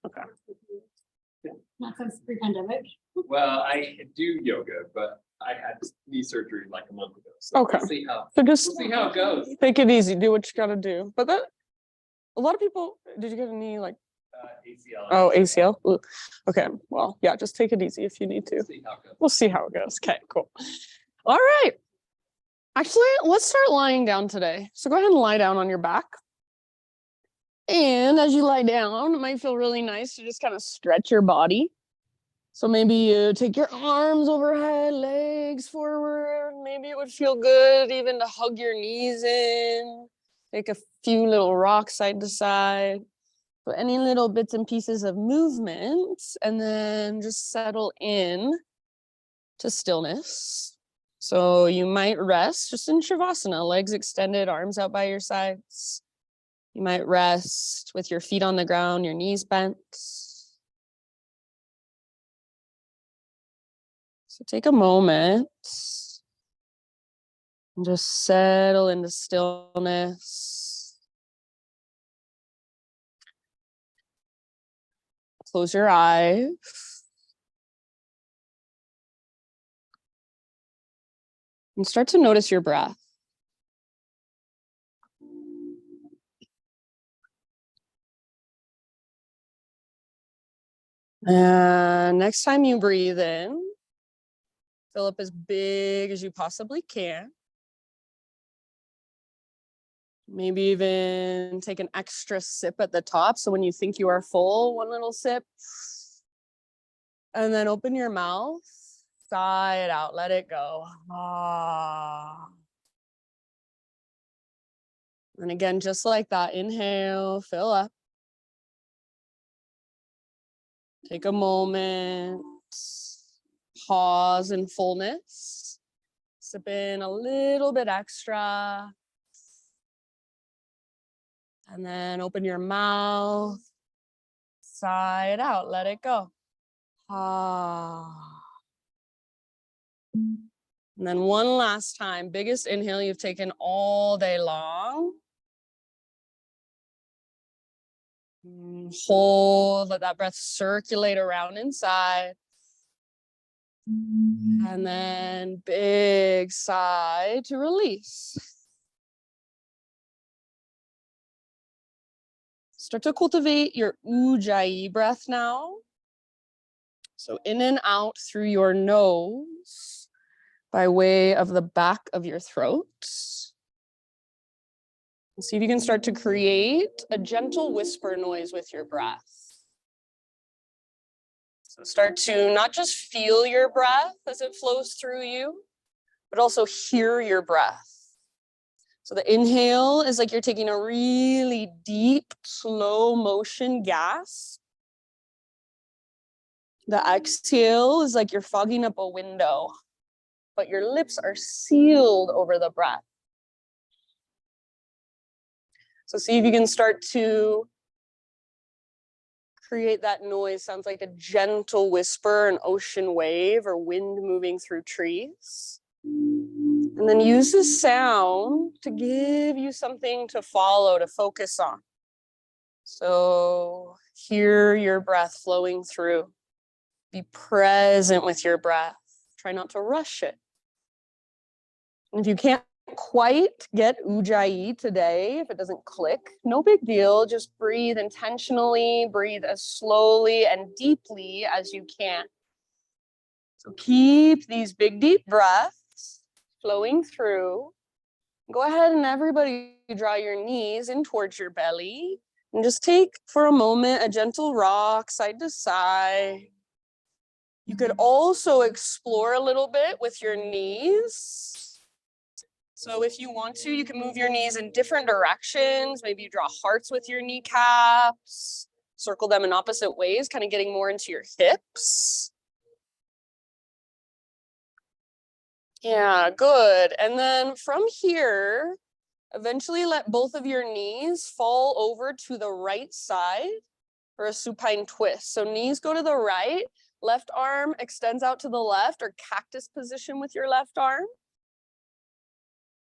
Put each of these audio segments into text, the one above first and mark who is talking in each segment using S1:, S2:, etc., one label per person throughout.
S1: Okay.
S2: Not since pre-pandemic.
S3: Well, I do yoga, but I had knee surgery like a month ago. So
S1: Okay.
S3: we'll see how
S1: So just
S3: we'll see how it goes.
S1: take it easy, do what you gotta do. But that, a lot of people, did you get a knee like,
S3: ACL.
S1: oh, ACL? Ooh. Okay, well, yeah, just take it easy if you need to.
S3: We'll see how it goes.
S1: We'll see how it goes. Okay, cool. All right. Actually, let's start lying down today. So go ahead and lie down on your back. And as you lie down, it might feel really nice to just kind of stretch your body. So maybe you take your arms overhead, legs forward. Maybe it would feel good even to hug your knees in. Take a few little rocks side to side. So any little bits and pieces of movement, and then just settle in to stillness. So you might rest just in Shavasana, legs extended, arms out by your sides. You might rest with your feet on the ground, your knees bent. So take a moment and just settle into stillness. Close your eyes. And start to notice your breath. And next time you breathe in, fill up as big as you possibly can. Maybe even take an extra sip at the top. So when you think you are full, one little sip. And then open your mouth, sigh it out, let it go. Ah. And again, just like that, inhale, fill up. Take a moment, pause in fullness. Sip in a little bit extra. And then open your mouth, sigh it out, let it go. Ah. And then one last time, biggest inhale you've taken all day long. Hold, let that breath circulate around inside. And then big sigh to release. Start to cultivate your Ujjayi breath now. So in and out through your nose by way of the back of your throat. And see if you can start to create a gentle whisper noise with your breath. So start to not just feel your breath as it flows through you, but also hear your breath. So the inhale is like you're taking a really deep, slow motion gasp. The exhale is like you're fogging up a window, but your lips are sealed over the breath. So see if you can start to create that noise. Sounds like a gentle whisper, an ocean wave, or wind moving through trees. And then use the sound to give you something to follow, to focus on. So hear your breath flowing through. Be present with your breath. Try not to rush it. And if you can't quite get Ujjayi today, if it doesn't click, no big deal. Just breathe intentionally, breathe as slowly and deeply as you can. So keep these big, deep breaths flowing through. Go ahead and everybody draw your knees in towards your belly and just take for a moment a gentle rock side to side. You could also explore a little bit with your knees. So if you want to, you can move your knees in different directions. Maybe you draw hearts with your kneecaps, circle them in opposite ways, kind of getting more into your hips. Yeah, good. And then from here, eventually let both of your knees fall over to the right side for a supine twist. So knees go to the right, left arm extends out to the left, or cactus position with your left arm.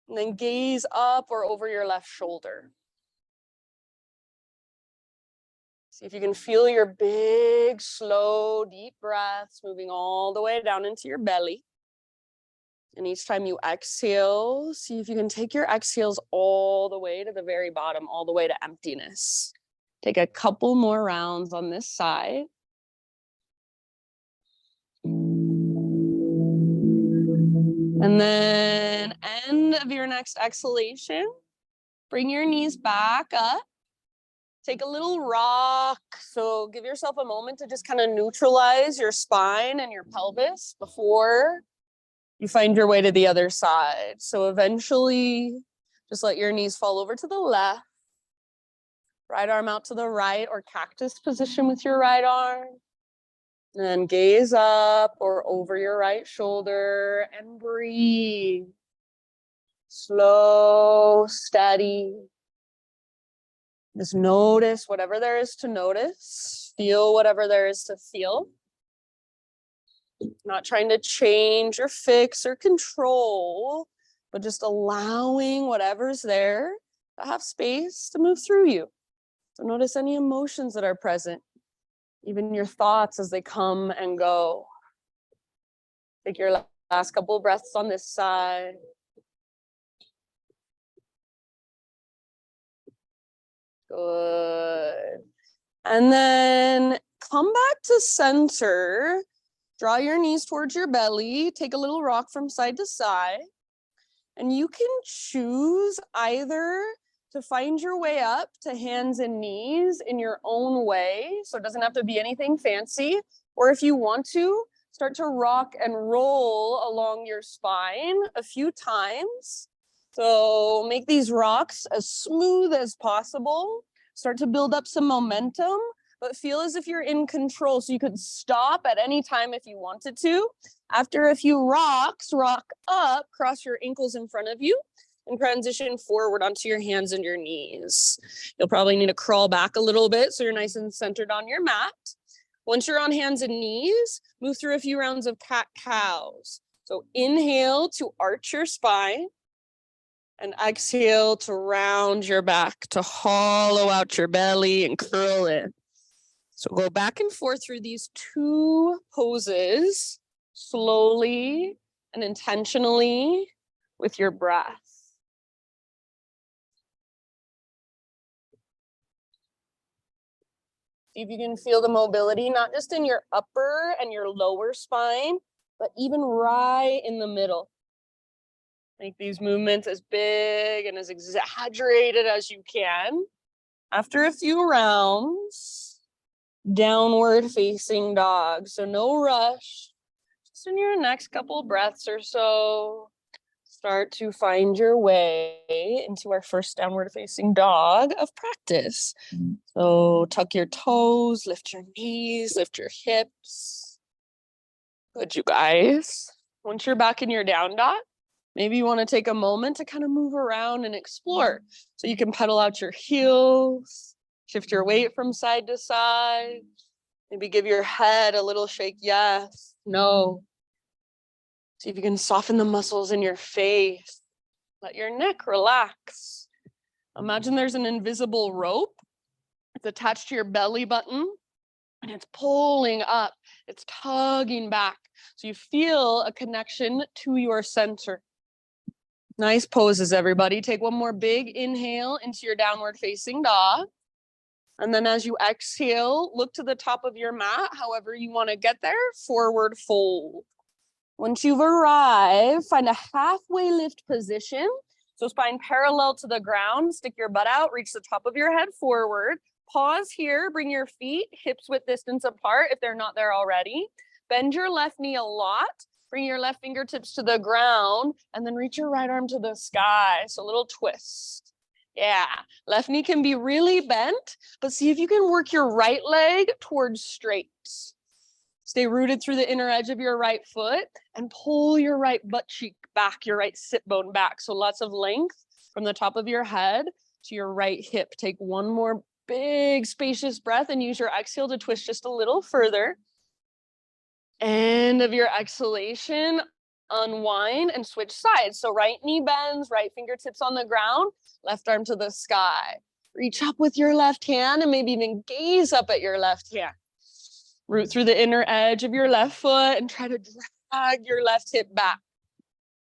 S1: And then gaze up or over your left shoulder. See if you can feel your big, slow, deep breaths moving all the way down into your belly. And each time you exhale, see if you can take your exhales all the way to the very bottom, all the way to emptiness. Take a couple more rounds on this side. And then end of your next exhalation, bring your knees back up. Take a little rock. So give yourself a moment to just kind of neutralize your spine and your pelvis before you find your way to the other side. So eventually, just let your knees fall over to the left. Right arm out to the right, or cactus position with your right arm. And then gaze up or over your right shoulder and breathe. Slow, steady. Just notice whatever there is to notice. Feel whatever there is to feel. Not trying to change or fix or control, but just allowing whatever's there to have space to move through you. So notice any emotions that are present, even your thoughts as they come and go. Take your last couple of breaths on this side. Good. And then come back to center. Draw your knees towards your belly. Take a little rock from side to side. And you can choose either to find your way up to hands and knees in your own way. So it doesn't have to be anything fancy. Or if you want to, start to rock and roll along your spine a few times. So make these rocks as smooth as possible. Start to build up some momentum, but feel as if you're in control. So you could stop at any time if you wanted to. After a few rocks, rock up, cross your ankles in front of you, and transition forward onto your hands and your knees. You'll probably need to crawl back a little bit so you're nice and centered on your mat. Once you're on hands and knees, move through a few rounds of cat-cows. So inhale to arch your spine, and exhale to round your back, to hollow out your belly and curl in. So go back and forth through these two poses, slowly and intentionally with your breath. See if you can feel the mobility, not just in your upper and your lower spine, but even right in the middle. Make these movements as big and as exaggerated as you can. After a few rounds, downward facing dog. So no rush. Just in your next couple breaths or so, start to find your way into our first downward facing dog of practice. So tuck your toes, lift your knees, lift your hips. Good, you guys. Once you're back in your down dog, maybe you want to take a moment to kind of move around and explore. So you can pedal out your heels, shift your weight from side to side. Maybe give your head a little shake. Yes, no. See if you can soften the muscles in your face. Let your neck relax. Imagine there's an invisible rope. It's attached to your belly button and it's pulling up. It's tugging back. So you feel a connection to your center. Nice poses, everybody. Take one more big inhale into your downward facing dog. And then as you exhale, look to the top of your mat, however you want to get there, forward fold. Once you've arrived, find a halfway lift position. So spine parallel to the ground, stick your butt out, reach the top of your head forward. Pause here, bring your feet hips width distance apart if they're not there already. Bend your left knee a lot. Bring your left fingertips to the ground and then reach your right arm to the sky. So a little twist. Yeah, left knee can be really bent, but see if you can work your right leg towards straight. Stay rooted through the inner edge of your right foot and pull your right butt cheek back, your right sit bone back. So lots of length from the top of your head to your right hip. Take one more big spacious breath and use your exhale to twist just a little further. End of your exhalation, unwind and switch sides. So right knee bends, right fingertips on the ground, left arm to the sky. Reach up with your left hand and maybe even gaze up at your left hand. Root through the inner edge of your left foot and try to drag your left hip back.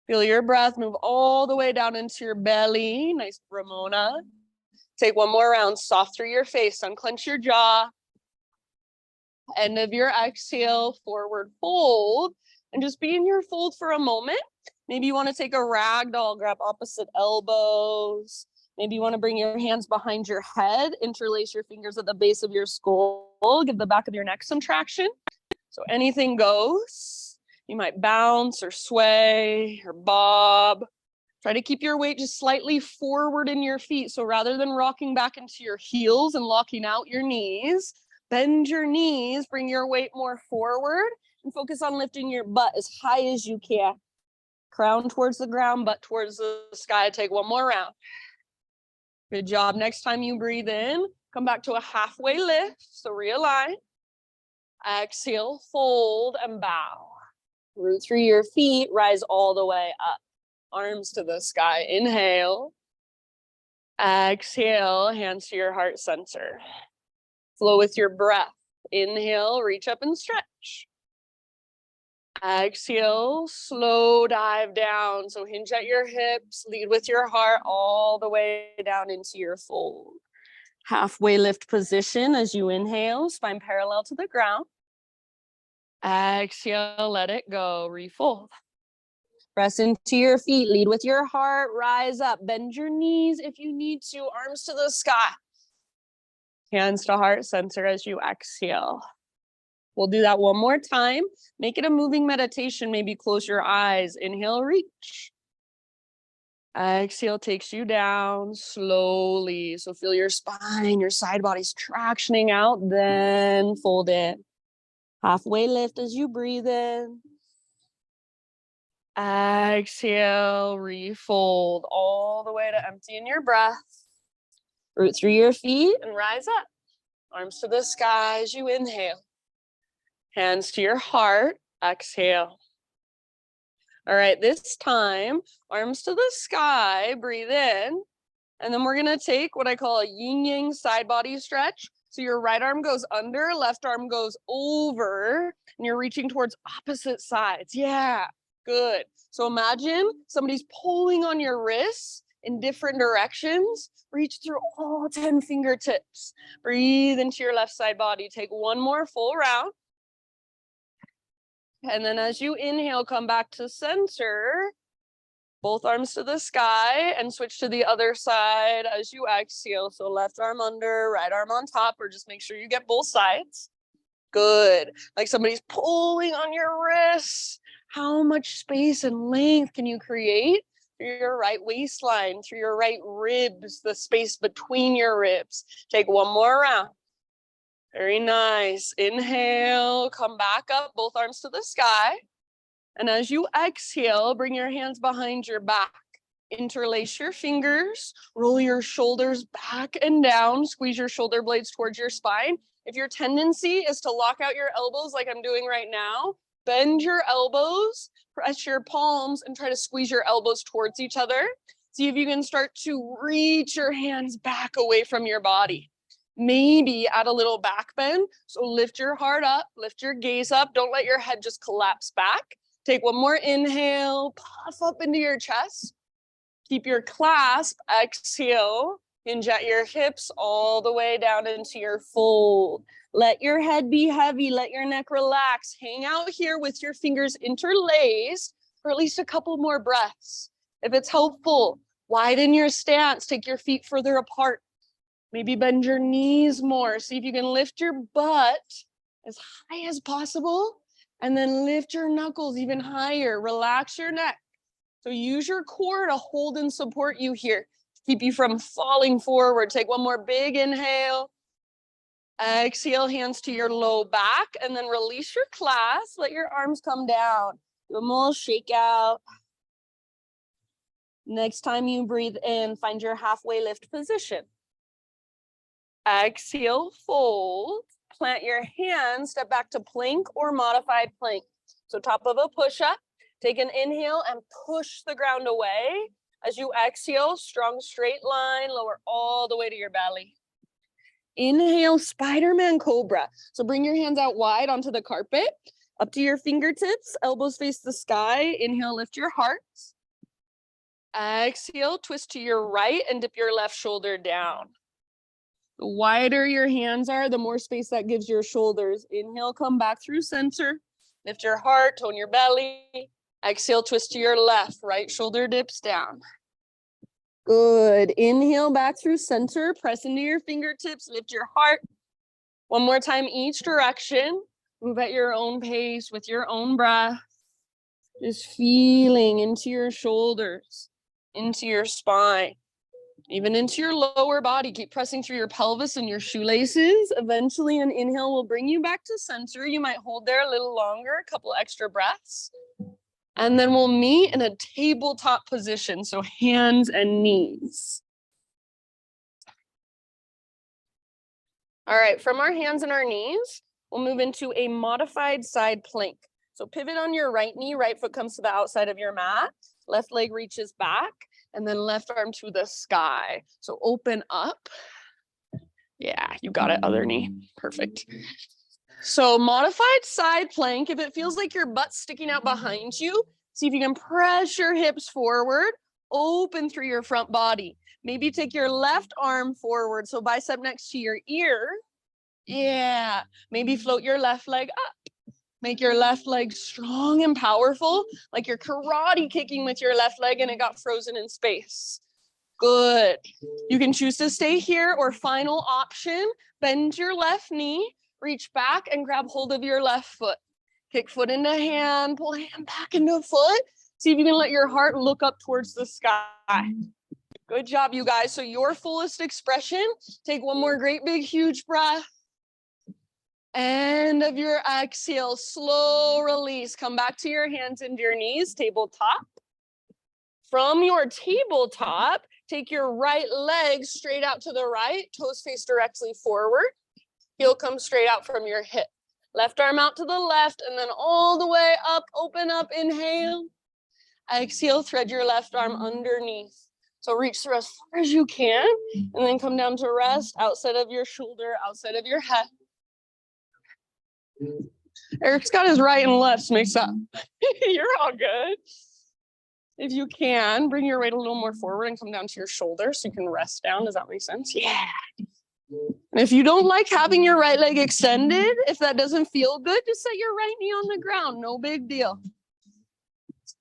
S1: Feel your breath move all the way down into your belly. Nice Ramona. Take one more round, soft through your face, unclench your jaw. End of your exhale, forward fold, and just be in your fold for a moment. Maybe you want to take a ragdoll, grab opposite elbows. Maybe you want to bring your hands behind your head, interlace your fingers at the base of your skull, give the back of your neck some traction. So anything goes. You might bounce or sway or bob. Try to keep your weight just slightly forward in your feet. So rather than rocking back into your heels and locking out your knees, bend your knees, bring your weight more forward, and focus on lifting your butt as high as you can. Crown towards the ground, butt towards the sky. Take one more round. Good job. Next time you breathe in, come back to a halfway lift. So realign. Exhale, fold and bow. Root through your feet, rise all the way up. Arms to the sky. Inhale. Exhale, hands to your heart center. Flow with your breath. Inhale, reach up and stretch. Exhale, slow dive down. So hinge at your hips, lead with your heart all the way down into your fold. Halfway lift position as you inhale, spine parallel to the ground. Exhale, let it go, refold. Press into your feet, lead with your heart, rise up, bend your knees if you need to, arms to the sky. Hands to heart center as you exhale. We'll do that one more time. Make it a moving meditation. Maybe close your eyes. Inhale, reach. Exhale takes you down slowly. So feel your spine, your side body's tractioning out, then fold in. Halfway lift as you breathe in. Exhale, refold all the way to emptying your breath. Root through your feet and rise up. Arms to the sky as you inhale. Hands to your heart, exhale. All right, this time, arms to the sky, breathe in. And then we're gonna take what I call a yin-yang side body stretch. So your right arm goes under, left arm goes over, and you're reaching towards opposite sides. Yeah, good. So imagine somebody's pulling on your wrists in different directions. Reach through all 10 fingertips. Breathe into your left side body. Take one more full round. And then as you inhale, come back to center, both arms to the sky, and switch to the other side as you exhale. So left arm under, right arm on top, or just make sure you get both sides. Good. Like somebody's pulling on your wrists. How much space and length can you create through your right waistline, through your right ribs, the space between your ribs? Take one more round. Very nice. Inhale, come back up, both arms to the sky. And as you exhale, bring your hands behind your back. Interlace your fingers, roll your shoulders back and down, squeeze your shoulder blades towards your spine. If your tendency is to lock out your elbows like I'm doing right now, bend your elbows, press your palms, and try to squeeze your elbows towards each other. See if you can start to reach your hands back away from your body. Maybe add a little back bend. So lift your heart up, lift your gaze up. Don't let your head just collapse back. Take one more inhale, puff up into your chest. Keep your clasp, exhale, hinge at your hips all the way down into your fold. Let your head be heavy, let your neck relax. Hang out here with your fingers interlaced for at least a couple more breaths. If it's helpful, widen your stance, take your feet further apart. Maybe bend your knees more. See if you can lift your butt as high as possible and then lift your knuckles even higher. Relax your neck. So use your core to hold and support you here, to keep you from falling forward. Take one more big inhale. Exhale, hands to your low back, and then release your clasp. Let your arms come down. Do a little shake out. Next time you breathe in, find your halfway lift position. Exhale, fold, plant your hands, step back to plank or modified plank. So top of a push-up, take an inhale and push the ground away. As you exhale, strong straight line, lower all the way to your belly. Inhale, Spider-Man Cobra. So bring your hands out wide onto the carpet, up to your fingertips, elbows face the sky. Inhale, lift your heart. Exhale, twist to your right and dip your left shoulder down. The wider your hands are, the more space that gives your shoulders. Inhale, come back through center. Lift your heart, tone your belly. Exhale, twist to your left, right shoulder dips down. Good. Inhale back through center, press into your fingertips, lift your heart. One more time, each direction. Move at your own pace with your own breath. Just feeling into your shoulders, into your spine, even into your lower body. Keep pressing through your pelvis and your shoelaces. Eventually, an inhale will bring you back to center. You might hold there a little longer, a couple extra breaths. And then we'll meet in a tabletop position, so hands and knees. All right, from our hands and our knees, we'll move into a modified side plank. So pivot on your right knee, right foot comes to the outside of your mat, left leg reaches back, and then left arm to the sky. So open up. Yeah, you got it, other knee. Perfect. So modified side plank, if it feels like your butt's sticking out behind you, see if you can press your hips forward, open through your front body. Maybe take your left arm forward, so bicep next to your ear. Yeah, maybe float your left leg up. Make your left leg strong and powerful, like you're karate kicking with your left leg and it got frozen in space. Good. You can choose to stay here, or final option, bend your left knee, reach back and grab hold of your left foot. Kick foot into hand, pull hand back into foot. See if you can let your heart look up towards the sky. Good job, you guys. So your fullest expression, take one more great big huge breath. End of your exhale, slow release. Come back to your hands and your knees, tabletop. From your tabletop, take your right leg straight out to the right, toes face directly forward. Heel comes straight out from your hip. Left arm out to the left, and then all the way up, open up, inhale. Exhale, thread your left arm underneath. So reach through as far as you can, and then come down to rest outside of your shoulder, outside of your head. Eric's got his right and left mixed up. You're all good. If you can, bring your weight a little more forward and come down to your shoulder so you can rest down. Does that make sense? Yeah. And if you don't like having your right leg extended, if that doesn't feel good, just set your right knee on the ground. No big deal.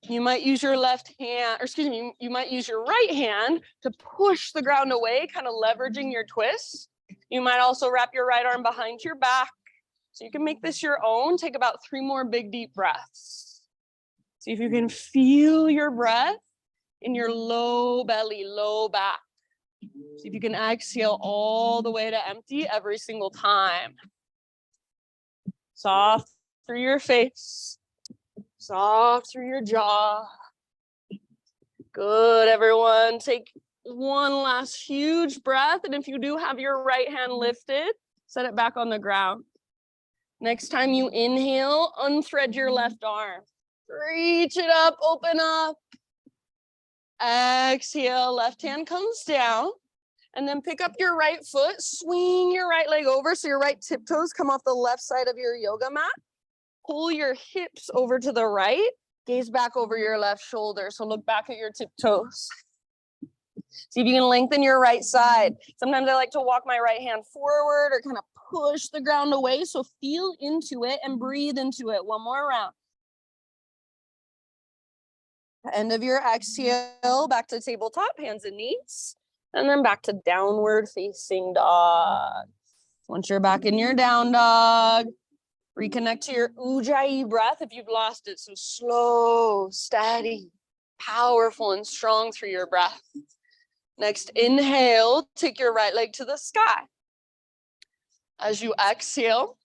S1: You might use your left hand, or excuse me, you might use your right hand to push the ground away, kind of leveraging your twist. You might also wrap your right arm behind your back. So you can make this your own. Take about 3 more big, deep breaths. See if you can feel your breath in your low belly, low back. See if you can exhale all the way to empty every single time. Soft through your face. Soft through your jaw. Good, everyone. Take one last huge breath. And if you do have your right hand lifted, set it back on the ground. Next time you inhale, unthread your left arm. Reach it up, open up. Exhale, left hand comes down. And then pick up your right foot, swing your right leg over so your right tiptoes come off the left side of your yoga mat. Pull your hips over to the right, gaze back over your left shoulder. So look back at your tiptoes. See if you can lengthen your right side. Sometimes I like to walk my right hand forward or kind of push the ground away. So feel into it and breathe into it. One more round. End of your exhale, back to tabletop, hands and knees. And then back to downward facing dog. Once you're back in your down dog, reconnect to your Ujjayi breath if you've lost it. So slow, steady, powerful, and strong through your breath. Next, inhale, take your right leg to the sky. As you exhale,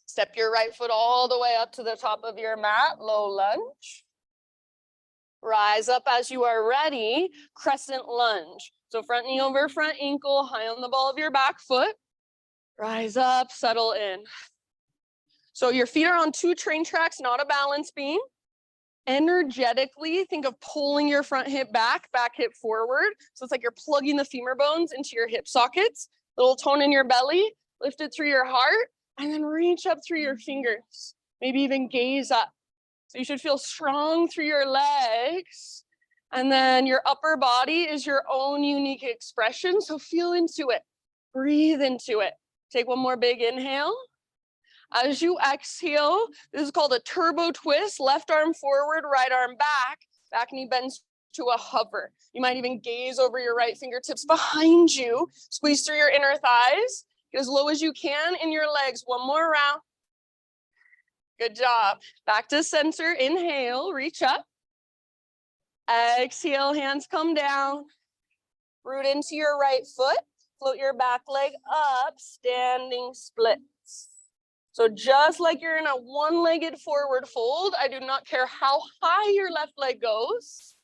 S1: step your right foot all the way up to the top of your mat, low lunge. Rise up as you are ready, crescent lunge. So front knee over front ankle, high on the ball of your back foot. Rise up, settle in. So your feet are on 2 train tracks, not a balance beam. Energetically, think of pulling your front hip back hip forward. So it's like you're plugging the femur bones into your hip sockets. Little tone in your belly, lift it through your heart, and then reach up through your fingers. Maybe even gaze up. So you should feel strong through your legs. And then your upper body is your own unique expression. So feel into it, breathe into it. Take one more big inhale. As you exhale, this is called a turbo twist. Left arm forward, right arm back. Back knee bends to a hover. You might even gaze over your right fingertips behind you. Squeeze through your inner thighs. Get as low as you can in your legs. One more round. Good job. Back to center. Inhale, reach up. Exhale, hands come down. Root into your right foot. Float your back leg up, standing splits. So just like you're in a one-legged forward fold, I do not care how high your left leg goes.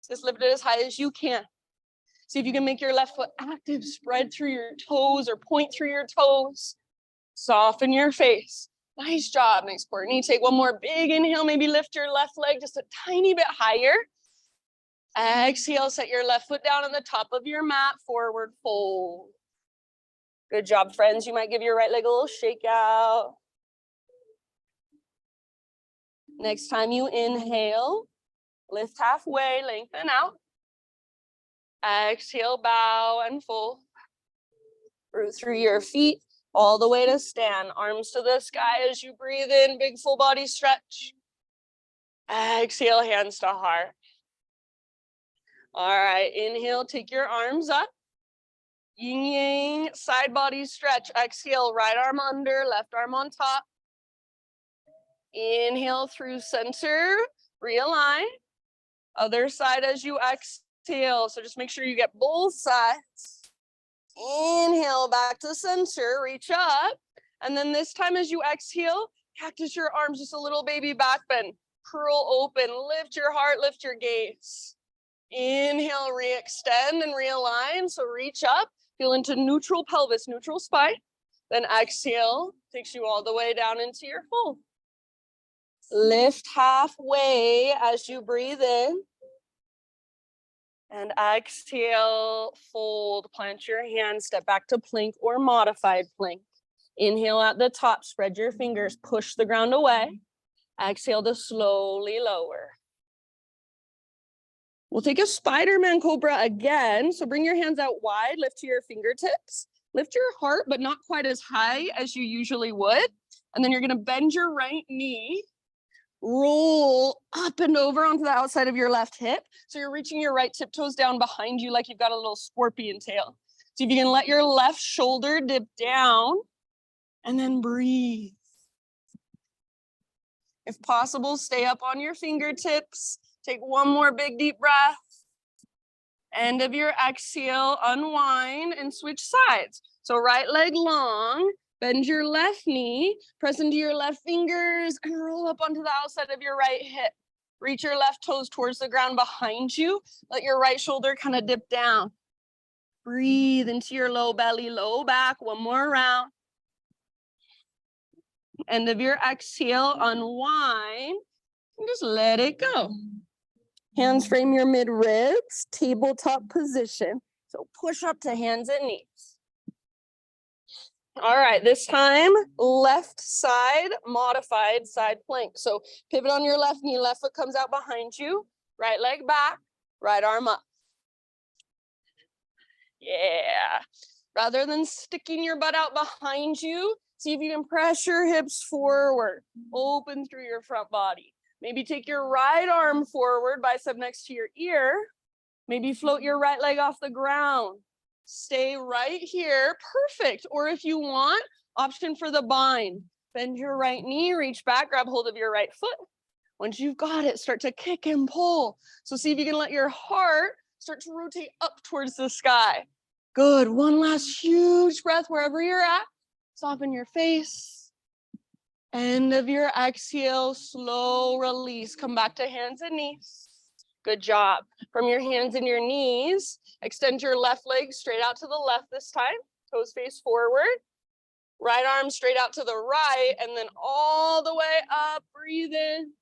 S1: Just lift it as high as you can. See if you can make your left foot active, spread through your toes or point through your toes. Soften your face. Nice job, nice Courtney. Take one more big inhale, maybe lift your left leg just a tiny bit higher. Exhale, set your left foot down on the top of your mat, forward fold. Good job, friends. You might give your right leg a little shake out. Next time you inhale, lift halfway, lengthen out. Exhale, bow and fold. Root through your feet all the way to stand. Arms to the sky as you breathe in, big full body stretch. Exhale, hands to heart. All right, inhale, take your arms up. Yin yang, side body stretch. Exhale, right arm under, left arm on top. Inhale through center, realign. Other side as you exhale. So just make sure you get both sides. Inhale back to center, reach up. And then this time as you exhale, cactus your arms, just a little baby back bend. Curl open, lift your heart, lift your gaze. Inhale, re-extend and realign. So reach up, feel into neutral pelvis, neutral spine. Then exhale, takes you all the way down into your fold. Lift halfway as you breathe in. And exhale, fold, plant your hands, step back to plank or modified plank. Inhale at the top, spread your fingers, push the ground away. Exhale to slowly lower. We'll take a Spider-Man Cobra again. So bring your hands out wide, lift to your fingertips. Lift your heart, but not quite as high as you usually would. And then you're gonna bend your right knee, roll up and over onto the outside of your left hip. So you're reaching your right tiptoes down behind you like you've got a little scorpion tail. So if you can let your left shoulder dip down and then breathe. If possible, stay up on your fingertips. Take one more big deep breath. End of your exhale, unwind and switch sides. So right leg long, bend your left knee, press into your left fingers and roll up onto the outside of your right hip. Reach your left toes towards the ground behind you. Let your right shoulder kind of dip down. Breathe into your low belly, low back. One more round. End of your exhale, unwind and just let it go. Hands frame your mid ribs, tabletop position. So push up to hands and knees. All right, this time, left side, modified side plank. So pivot on your left knee, left foot comes out behind you, right leg back, right arm up. Yeah. Rather than sticking your butt out behind you, see if you can press your hips forward, open through your front body. Maybe take your right arm forward, bicep next to your ear. Maybe float your right leg off the ground. Stay right here, perfect. Or if you want, option for the bind. Bend your right knee, reach back, grab hold of your right foot. Once you've got it, start to kick and pull. So see if you can let your heart start to rotate up towards the sky. Good, one last huge breath wherever you're at. Soften your face. End of your exhale, slow release. Come back to hands and knees. Good job. From your hands and your knees, extend your left leg straight out to the left this time. Toes face forward. Right arm straight out to the right, and then all the way up. Breathe in.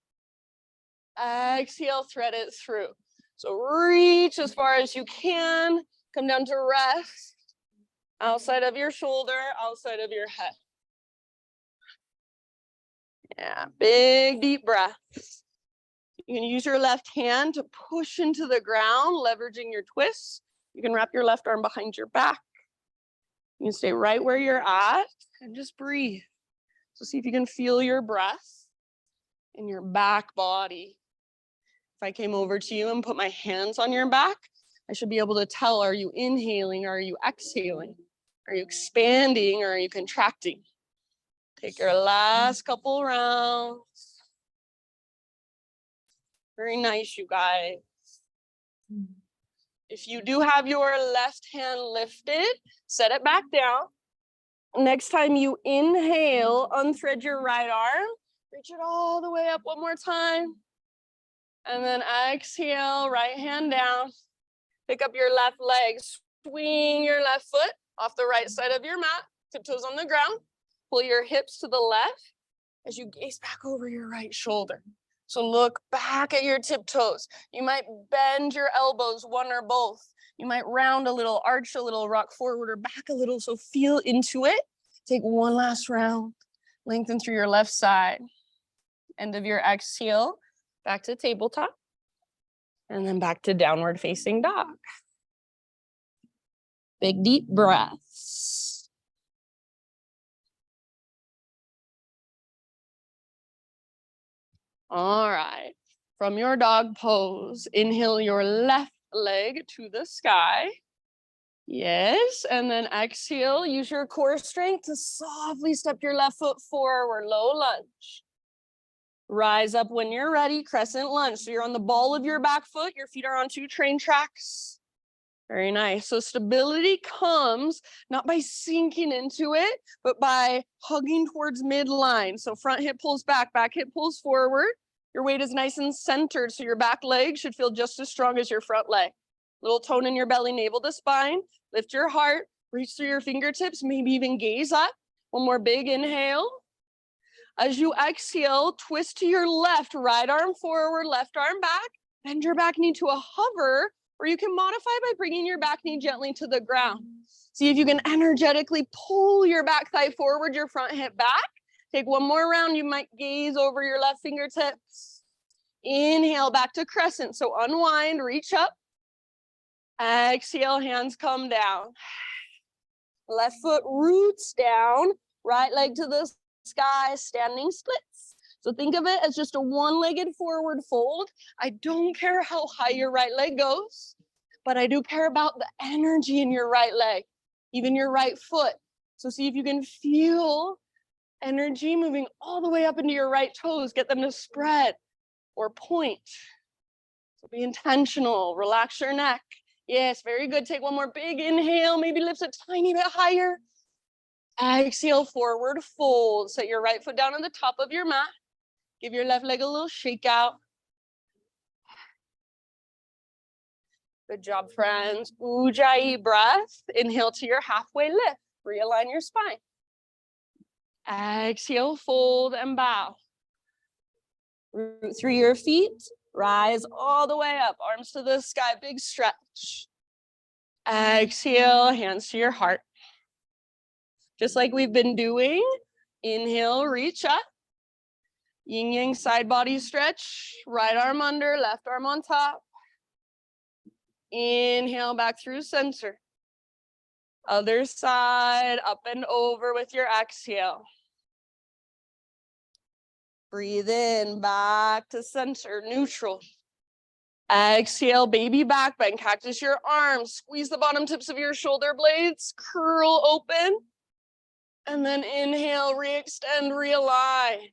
S1: Exhale, thread it through. So reach as far as you can. Come down to rest. Outside of your shoulder, outside of your head. Yeah, big deep breaths. You can use your left hand to push into the ground, leveraging your twists. You can wrap your left arm behind your back. You can stay right where you're at and just breathe. So see if you can feel your breath in your back body. If I came over to you and put my hands on your back, I should be able to tell, are you inhaling or are you exhaling? Are you expanding or are you contracting? Take your last couple rounds. Very nice, you guys. If you do have your left hand lifted, set it back down. Next time you inhale, unthread your right arm, reach it all the way up one more time. And then exhale, right hand down. Pick up your left leg, swing your left foot off the right side of your mat, tiptoes on the ground. Pull your hips to the left as you gaze back over your right shoulder. So look back at your tiptoes. You might bend your elbows, one or both. You might round a little, arch a little, rock forward or back a little. So feel into it. Take one last round. Lengthen through your left side. End of your exhale, back to tabletop. And then back to downward facing dog. Big deep breaths. All right, from your dog pose, inhale your left leg to the sky. Yes, and then exhale, use your core strength to softly step your left foot forward, low lunge. Rise up when you're ready, crescent lunge. So you're on the ball of your back foot, your feet are on 2 train tracks. Very nice. So stability comes not by sinking into it, but by hugging towards midline. So front hip pulls back hip pulls forward. Your weight is nice and centered, so your back leg should feel just as strong as your front leg. Little tone in your belly, navel to spine. Lift your heart, reach through your fingertips, maybe even gaze up. One more big inhale. As you exhale, twist to your left, right arm forward, left arm back. Bend your back knee to a hover, or you can modify by bringing your back knee gently to the ground. See if you can energetically pull your back thigh forward, your front hip back. Take one more round. You might gaze over your left fingertips. Inhale back to crescent. So unwind, reach up. Exhale, hands come down. Left foot roots down, right leg to the sky, standing splits. So think of it as just a one-legged forward fold. I don't care how high your right leg goes, but I do care about the energy in your right leg, even your right foot. So see if you can feel energy moving all the way up into your right toes. Get them to spread or point. So be intentional, relax your neck. Yes, very good. Take one more big inhale, maybe lift a tiny bit higher. Exhale, forward fold. Set your right foot down on the top of your mat. Give your left leg a little shake out. Good job, friends. Ujjayi breath. Inhale to your halfway lift. Realign your spine. Exhale, fold and bow. Root through your feet. Rise all the way up. Arms to the sky. Big stretch. Exhale, hands to your heart. Just like we've been doing. Inhale, reach up. Yin yang side body stretch. Right arm under, left arm on top. Inhale back through center. Other side, up and over with your exhale. Breathe in, back to center, neutral. Exhale, baby back bend, cactus your arms. Squeeze the bottom tips of your shoulder blades, curl open. And then inhale, re-extend, realign.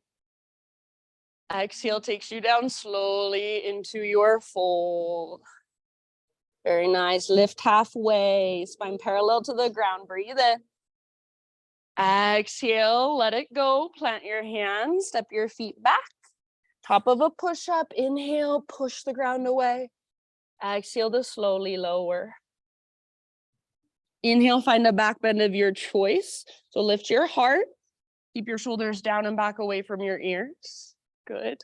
S1: Exhale takes you down slowly into your fold. Very nice. Lift halfway, spine parallel to the ground. Breathe in. Exhale, let it go. Plant your hands, step your feet back. Top of a push-up. Inhale, push the ground away. Exhale to slowly lower. Inhale, find a back bend of your choice. So lift your heart. Keep your shoulders down and back away from your ears. Good.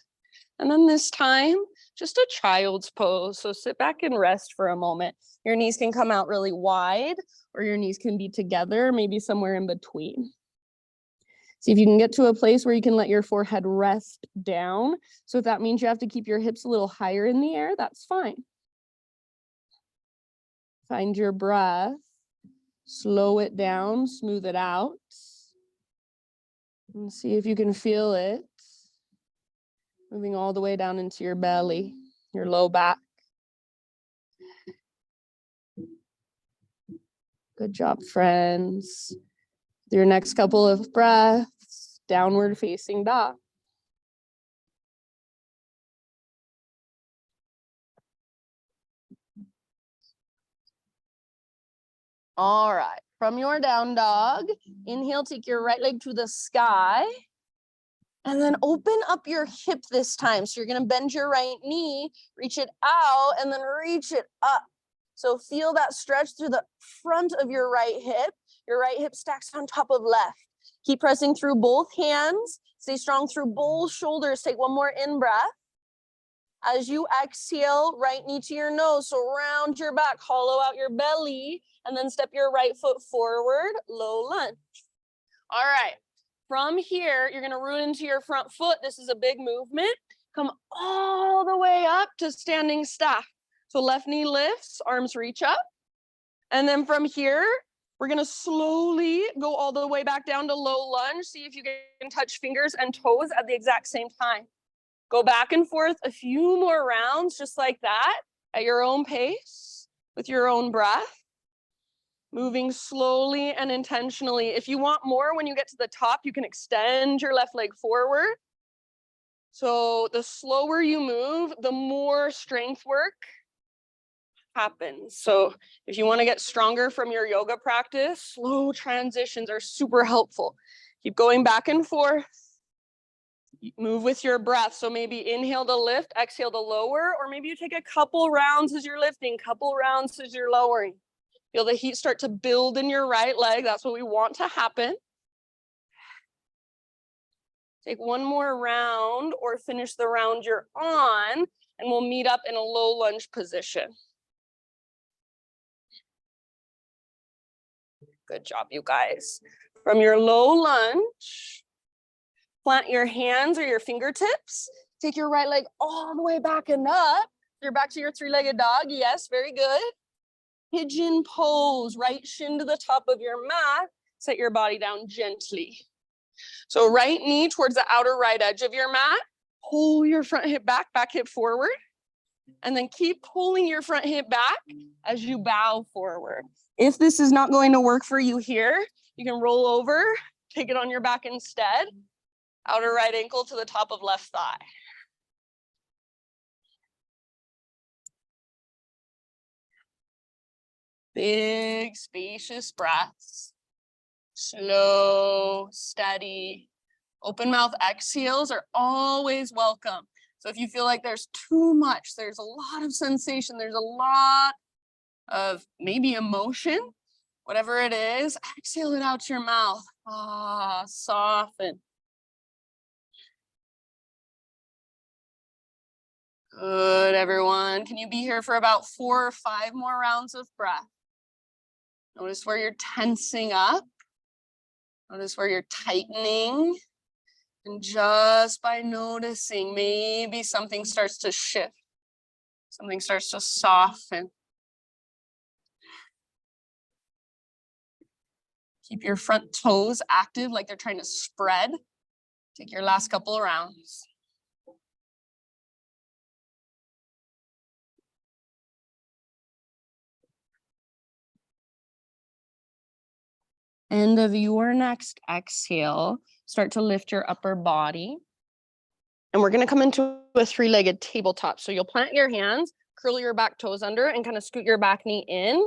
S1: And then this time, just a child's pose. So sit back and rest for a moment. Your knees can come out really wide, or your knees can be together, maybe somewhere in between. See if you can get to a place where you can let your forehead rest down. So if that means you have to keep your hips a little higher in the air, that's fine. Find your breath. Slow it down, smooth it out. And see if you can feel it. Moving all the way down into your belly, your low back. Good job, friends. Your next couple of breaths, downward facing dog. All right, from your down dog, inhale, take your right leg to the sky. And then open up your hip this time. So you're gonna bend your right knee, reach it out, and then reach it up. So feel that stretch through the front of your right hip. Your right hip stacks on top of left. Keep pressing through both hands. Stay strong through both shoulders. Take one more in breath. As you exhale, right knee to your nose. So round your back, hollow out your belly, and then step your right foot forward, low lunge. All right. From here, you're gonna root into your front foot. This is a big movement. Come all the way up to standing staff. So left knee lifts, arms reach up. And then from here, we're gonna slowly go all the way back down to low lunge. See if you can touch fingers and toes at the exact same time. Go back and forth a few more rounds, just like that, at your own pace, with your own breath. Moving slowly and intentionally. If you want more, when you get to the top, you can extend your left leg forward. So the slower you move, the more strength work happens. So if you want to get stronger from your yoga practice, slow transitions are super helpful. Keep going back and forth. Move with your breath. So maybe inhale to lift, exhale to lower, or maybe you take a couple rounds as you're lifting, couple rounds as you're lowering. Feel the heat start to build in your right leg. That's what we want to happen. Take one more round or finish the round you're on, and we'll meet up in a low lunge position. Good job, you guys. From your low lunge, plant your hands or your fingertips. Take your right leg all the way back and up. You're back to your three-legged dog. Yes, very good. Pigeon pose, right shin to the top of your mat. Set your body down gently. So right knee towards the outer right edge of your mat. Pull your front hip back, back hip forward. And then keep pulling your front hip back as you bow forward. If this is not going to work for you here, you can roll over, take it on your back instead. Outer right ankle to the top of left thigh. Big, spacious breaths. Slow, steady. Open mouth exhales are always welcome. So if you feel like there's too much, there's a lot of sensation, there's a lot of maybe emotion, whatever it is, exhale it out your mouth. Ah, soften. Good, everyone. Can you be here for about 4 or 5 more rounds of breath? Notice where you're tensing up. Notice where you're tightening. And just by noticing, maybe something starts to shift. Something starts to soften. Keep your front toes active like they're trying to spread. Take your last couple of rounds. End of your next exhale, start to lift your upper body. And we're going to come into a 3-legged tabletop. So you'll plant your hands, curl your back toes under, and kind of scoot your back knee in.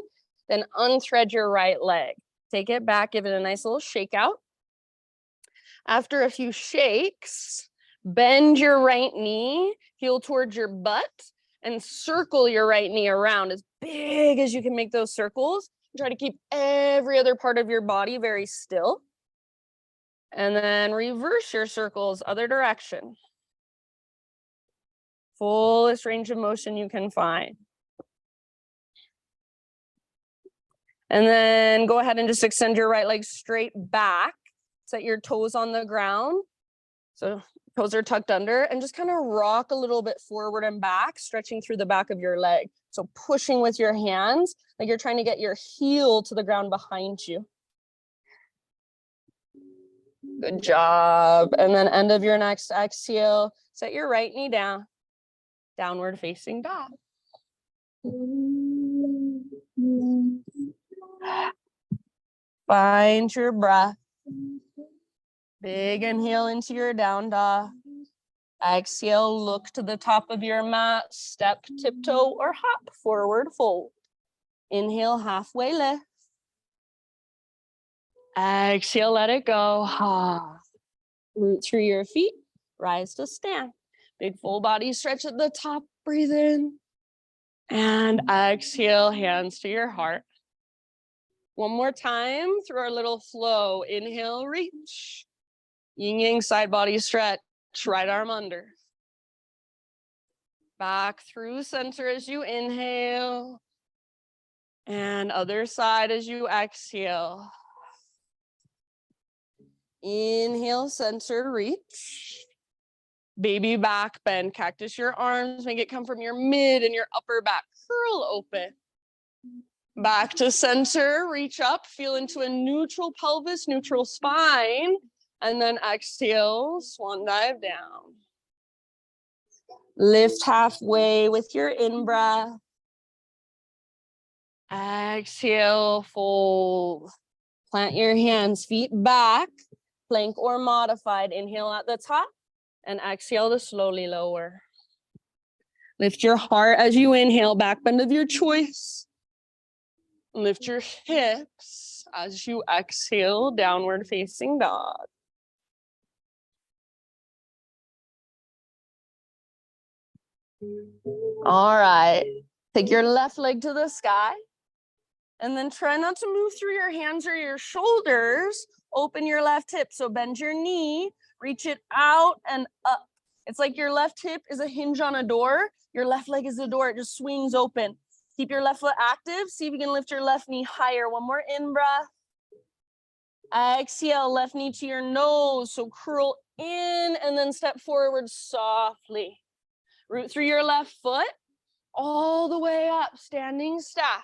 S1: Then unthread your right leg. Take it back, give it a nice little shake out. After a few shakes, bend your right knee, heel towards your butt, and circle your right knee around as big as you can make those circles. Try to keep every other part of your body very still. And then reverse your circles, other direction. Fullest range of motion you can find. And then go ahead and just extend your right leg straight back. Set your toes on the ground. So toes are tucked under, and just kind of rock a little bit forward and back, stretching through the back of your leg. So pushing with your hands, like you're trying to get your heel to the ground behind you. Good job. And then end of your next exhale, set your right knee down, downward facing dog. Find your breath. Big inhale into your down dog. Exhale, look to the top of your mat, step, tiptoe, or hop, forward fold. Inhale, halfway lift. Exhale, let it go. Root through your feet, rise to stand. Big full body stretch at the top, breathe in. And exhale, hands to your heart. One more time through our little flow. Inhale, reach. Yin yang side body stretch, right arm under. Back through center as you inhale. And other side as you exhale. Inhale, center, reach. Baby back bend, cactus your arms, make it come from your mid and your upper back. Curl open. Back to center, reach up, feel into a neutral pelvis, neutral spine. And then exhale, swan dive down. Lift halfway with your in-breath. Exhale, fold. Plant your hands, feet back, plank or modified. Inhale at the top and exhale to slowly lower. Lift your heart as you inhale, back bend of your choice. Lift your hips as you exhale, downward facing dog. All right, take your left leg to the sky. And then try not to move through your hands or your shoulders. Open your left hip. So bend your knee, reach it out and up. It's like your left hip is a hinge on a door. Your left leg is the door. It just swings open. Keep your left foot active. See if you can lift your left knee higher. One more in breath. Exhale, left knee to your nose. So curl in and then step forward softly. Root through your left foot all the way up, standing staff.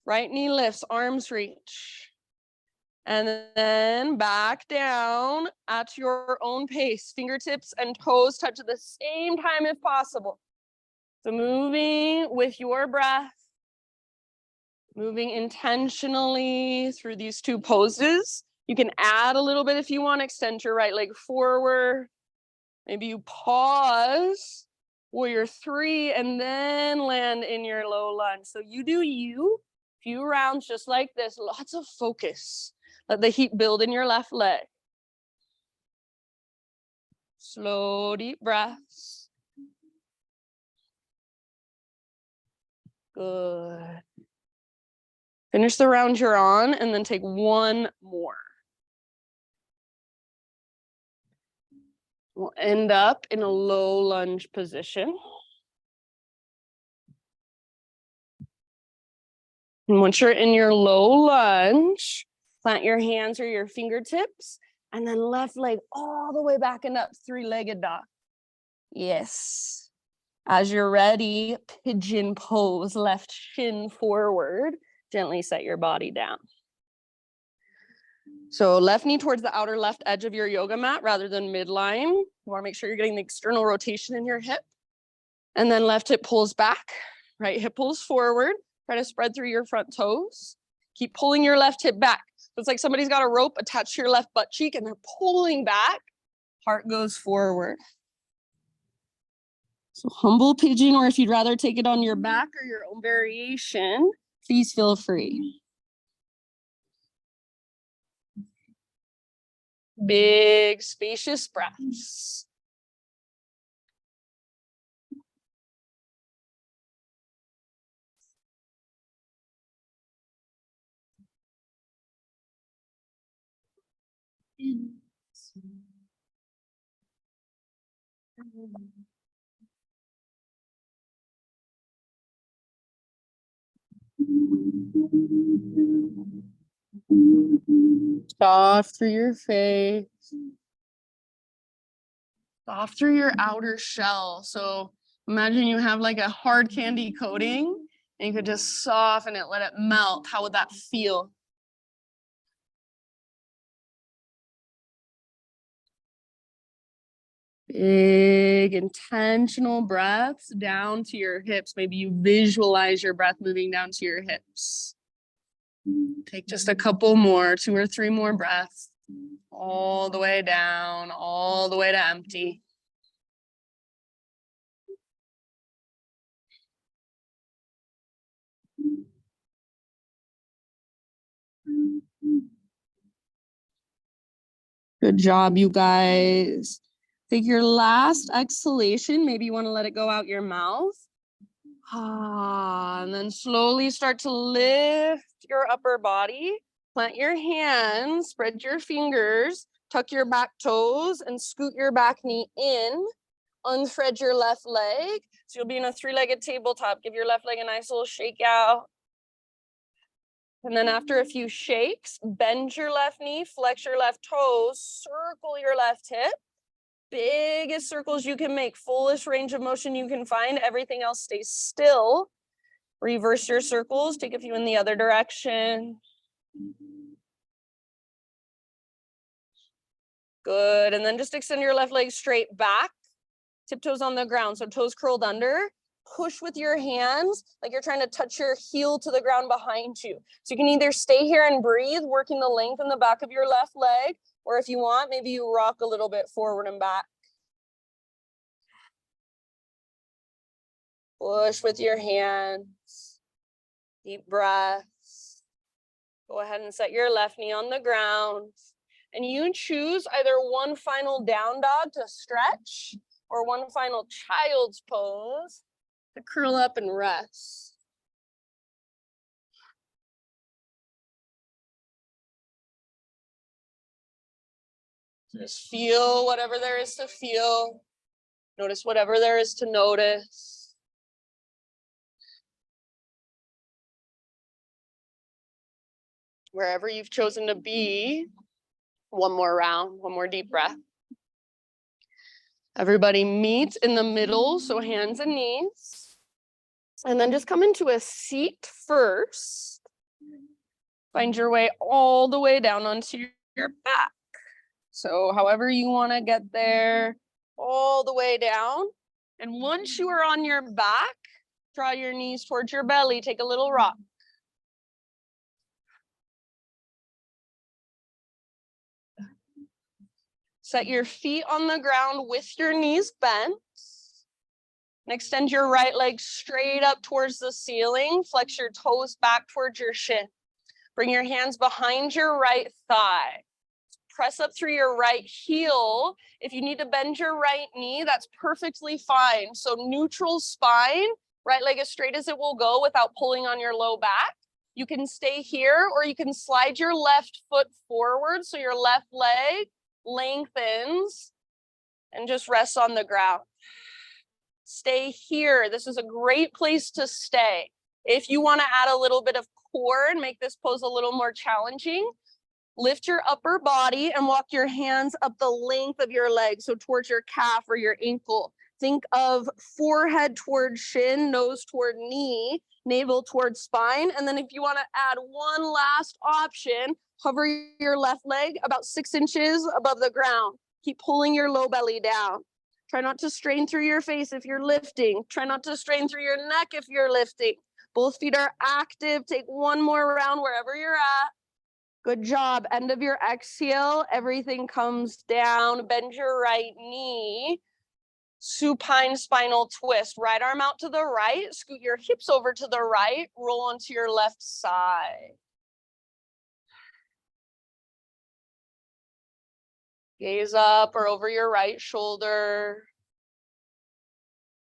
S1: Right knee lifts, arms reach. And then back down at your own pace. Fingertips and toes touch at the same time if possible. So moving with your breath, moving intentionally through these two poses. You can add a little bit if you want, extend your right leg forward. Maybe you pause, warrior three, and then land in your low lunge. So you do you. Few rounds just like this, lots of focus. Let the heat build in your left leg. Slow, deep breaths. Good. Finish the round you're on and then take one more. We'll end up in a low lunge position. And once you're in your low lunge, plant your hands or your fingertips, and then left leg all the way back and up, three-legged dog. Yes. As you're ready, pigeon pose, left shin forward. Gently set your body down. So left knee towards the outer left edge of your yoga mat rather than midline. You want to make sure you're getting the external rotation in your hip. And then left hip pulls back, right hip pulls forward. Try to spread through your front toes. Keep pulling your left hip back. So it's like somebody's got a rope attached to your left butt cheek and they're pulling back. Heart goes forward. So humble pigeon, or if you'd rather take it on your back or your own variation, please feel free. Big, spacious breaths. Soft through your face. Soft through your outer shell. So imagine you have like a hard candy coating and you could just soften it, let it melt. How would that feel? Big intentional breaths down to your hips. Maybe you visualize your breath moving down to your hips. Take just a couple more, 2 or 3 more breaths. All the way down, all the way to empty. Good job, you guys. Take your last exhalation. Maybe you want to let it go out your mouth. And then slowly start to lift your upper body. Plant your hands, spread your fingers, tuck your back toes, and scoot your back knee in. Unthread your left leg. So you'll be in a 3-legged tabletop. Give your left leg a nice little shake out. And then after a few shakes, bend your left knee, flex your left toes, circle your left hip. Biggest circles you can make, fullest range of motion you can find. Everything else stays still. Reverse your circles, take a few in the other direction. Good, and then just extend your left leg straight back. Tiptoes on the ground, so toes curled under. Push with your hands like you're trying to touch your heel to the ground behind you. So you can either stay here and breathe, working the length in the back of your left leg, or if you want, maybe you rock a little bit forward and back. Push with your hands. Deep breaths. Go ahead and set your left knee on the ground. And you choose either one final down dog to stretch or one final child's pose to curl up and rest. Just feel whatever there is to feel. Notice whatever there is to notice. Wherever you've chosen to be, one more round, one more deep breath. Everybody meet in the middle, so hands and knees. And then just come into a seat first. Find your way all the way down onto your back. So however you want to get there, all the way down. And once you are on your back, draw your knees towards your belly, take a little rock. Set your feet on the ground with your knees bent. And extend your right leg straight up towards the ceiling. Flex your toes back towards your shin. Bring your hands behind your right thigh. Press up through your right heel. If you need to bend your right knee, that's perfectly fine. So neutral spine, right leg as straight as it will go without pulling on your low back. You can stay here or you can slide your left foot forward so your left leg lengthens and just rest on the ground. Stay here. This is a great place to stay. If you want to add a little bit of core and make this pose a little more challenging, lift your upper body and walk your hands up the length of your leg, so towards your calf or your ankle. Think of forehead towards shin, nose toward knee, navel towards spine. And then if you want to add one last option, hover your left leg about 6 inches above the ground. Keep pulling your low belly down. Try not to strain through your face if you're lifting. Try not to strain through your neck if you're lifting. Both feet are active. Take one more round wherever you're at. Good job. End of your exhale. Everything comes down. Bend your right knee. Supine spinal twist. Right arm out to the right. Scoot your hips over to the right. Roll onto your left side. Gaze up or over your right shoulder.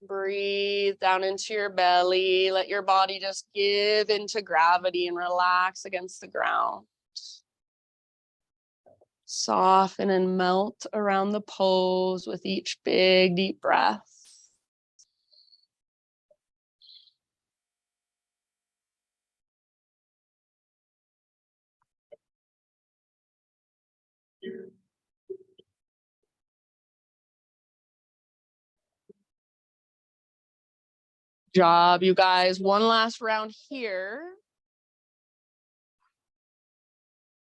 S1: Breathe down into your belly. Let your body just give into gravity and relax against the ground. Soften and melt around the pose with each big, deep breath. Job, you guys. One last round here.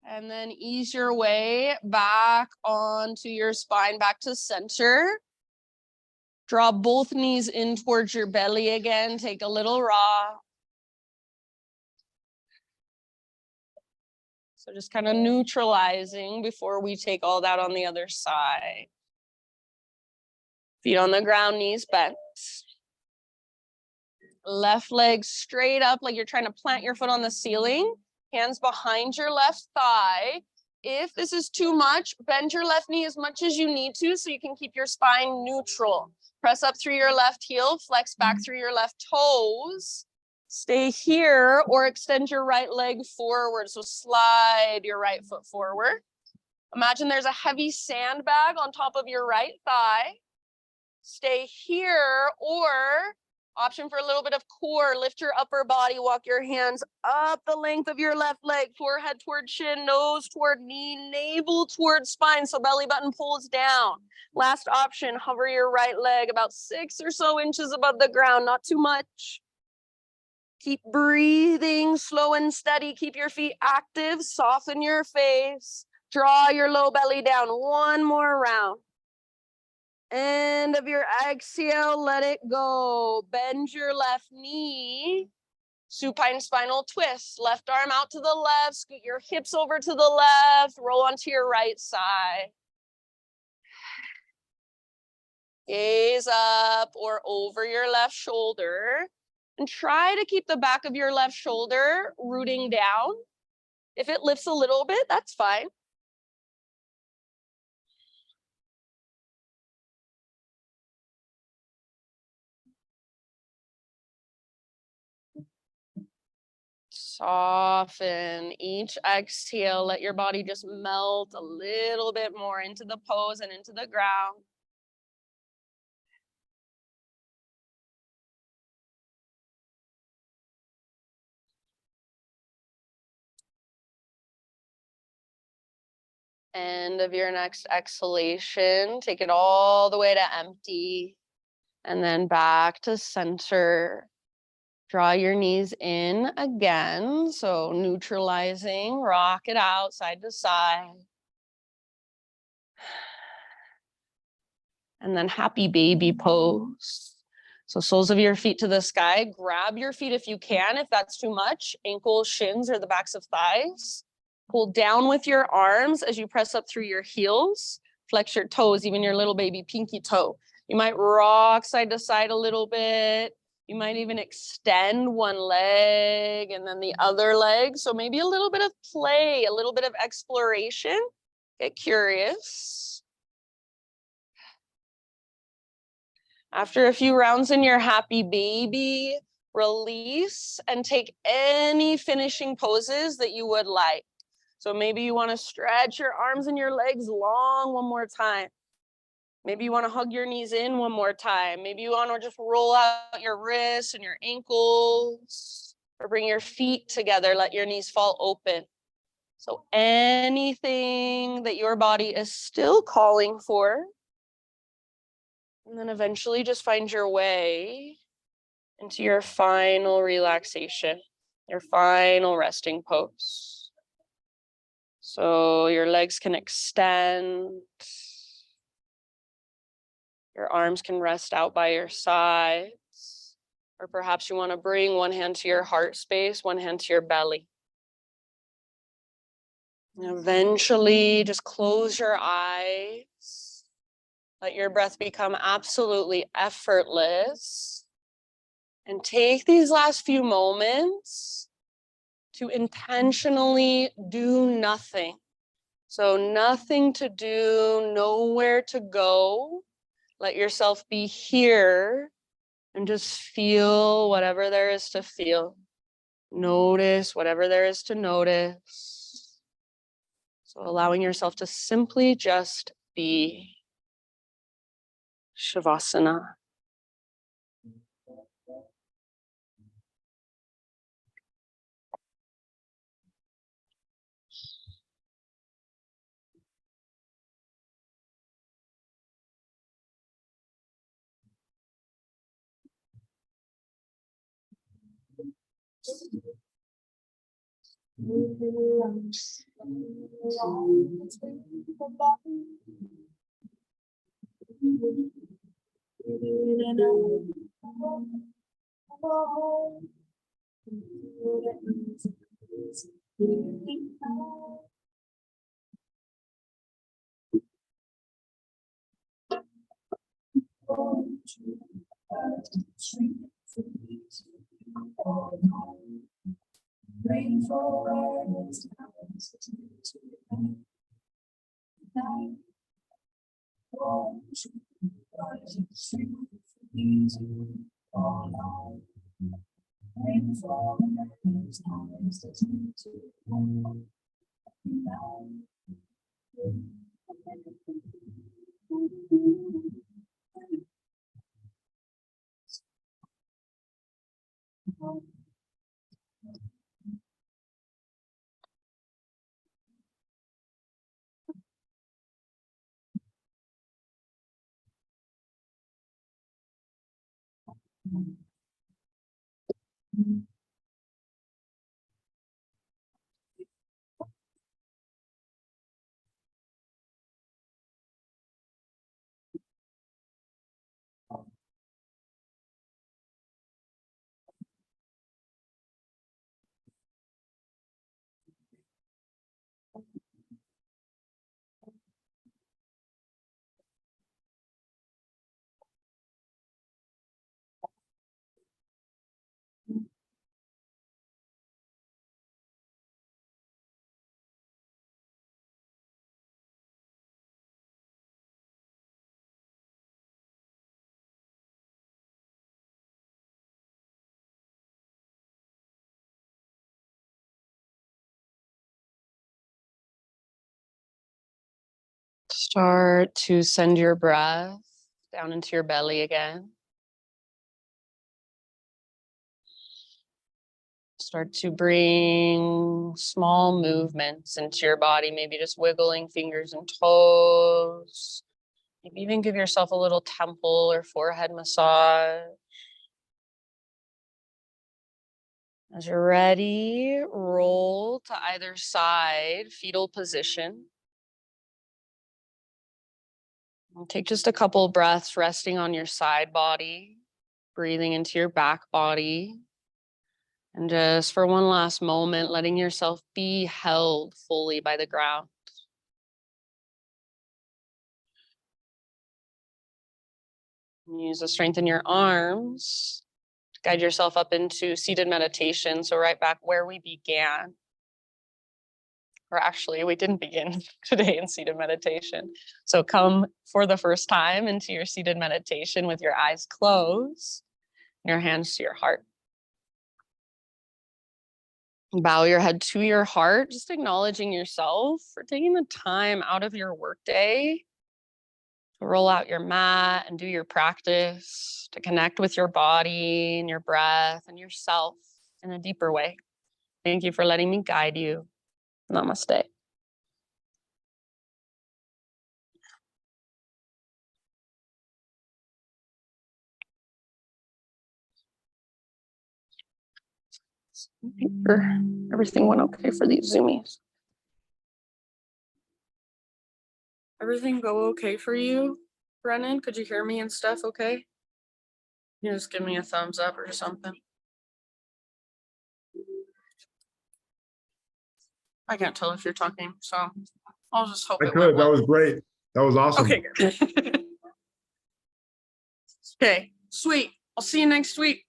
S1: And then ease your way back onto your spine, back to center. Draw both knees in towards your belly again. Take a little rock. So just kind of neutralizing before we take all that on the other side. Feet on the ground, knees bent. Left leg straight up like you're trying to plant your foot on the ceiling. Hands behind your left thigh. If this is too much, bend your left knee as much as you need to so you can keep your spine neutral. Press up through your left heel, flex back through your left toes. Stay here or extend your right leg forward. So slide your right foot forward. Imagine there's a heavy sandbag on top of your right thigh. Stay here, or option for a little bit of core. Lift your upper body, walk your hands up the length of your left leg, forehead toward chin, nose toward knee, navel toward spine, so belly button pulls down. Last option, hover your right leg about 6 or so inches above the ground, not too much. Keep breathing slow and steady. Keep your feet active, soften your face. Draw your low belly down. One more round. End of your exhale, let it go. Bend your left knee. Supine spinal twist. Left arm out to the left. Scoot your hips over to the left. Roll onto your right side. Gaze up or over your left shoulder. And try to keep the back of your left shoulder rooting down. If it lifts a little bit, that's fine. Soften each exhale. Let your body just melt a little bit more into the pose and into the ground. End of your next exhalation. Take it all the way to empty. And then back to center. Draw your knees in again. So neutralizing, rock it out side to side. And then happy baby pose. So soles of your feet to the sky. Grab your feet if you can, if that's too much. Ankles, shins, or the backs of thighs. Pull down with your arms as you press up through your heels. Flex your toes, even your little baby pinky toe. You might rock side to side a little bit. You might even extend one leg and then the other leg. So maybe a little bit of play, a little bit of exploration. Get curious. After a few rounds in your happy baby, release and take any finishing poses that you would like. So maybe you want to stretch your arms and your legs long one more time. Maybe you want to hug your knees in one more time. Maybe you want to just roll out your wrists and your ankles, or bring your feet together, let your knees fall open. So anything that your body is still calling for. And then eventually just find your way into your final relaxation, your final resting pose. So your legs can extend. Your arms can rest out by your sides. Or perhaps you want to bring one hand to your heart space, one hand to your belly. And eventually just close your eyes. Let your breath become absolutely effortless. And take these last few moments to intentionally do nothing. So nothing to do, nowhere to go. Let yourself be here and just feel whatever there is to feel. Notice whatever there is to notice. So allowing yourself to simply just be. Shavasana. Start to send your breath down into your belly again. Start to bring small movements into your body, maybe just wiggling fingers and toes. Maybe even give yourself a little temple or forehead massage. As you're ready, roll to either side, fetal position. And take just a couple breaths resting on your side body, breathing into your back body. And just for one last moment, letting yourself be held fully by the ground. Use the strength in your arms. Guide yourself up into seated meditation. So right back where we began. Or actually, we didn't begin today in seated meditation. So come for the first time into your seated meditation with your eyes closed, and your hands to your heart. Bow your head to your heart, just acknowledging yourself for taking the time out of your workday to roll out your mat and do your practice, to connect with your body and your breath and yourself in a deeper way. Thank you for letting me guide you. Namaste. Everything went okay for these Zoomies. Everything go okay for you, Brennan? Could you hear me and stuff okay? You just give me a thumbs up or something. I can't tell if you're talking, so I'll just hope
S4: I
S1: it
S4: could.
S1: went well.
S4: That was great. That was awesome.
S1: Okay, good. Okay, sweet. I'll see you next week.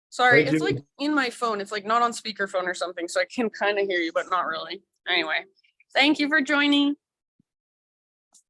S1: Sorry,
S4: Thank
S1: it's
S4: you.
S1: like in my phone. It's like not on speakerphone or something, so I can kind of hear you, but not really. Anyway, thank you for joining.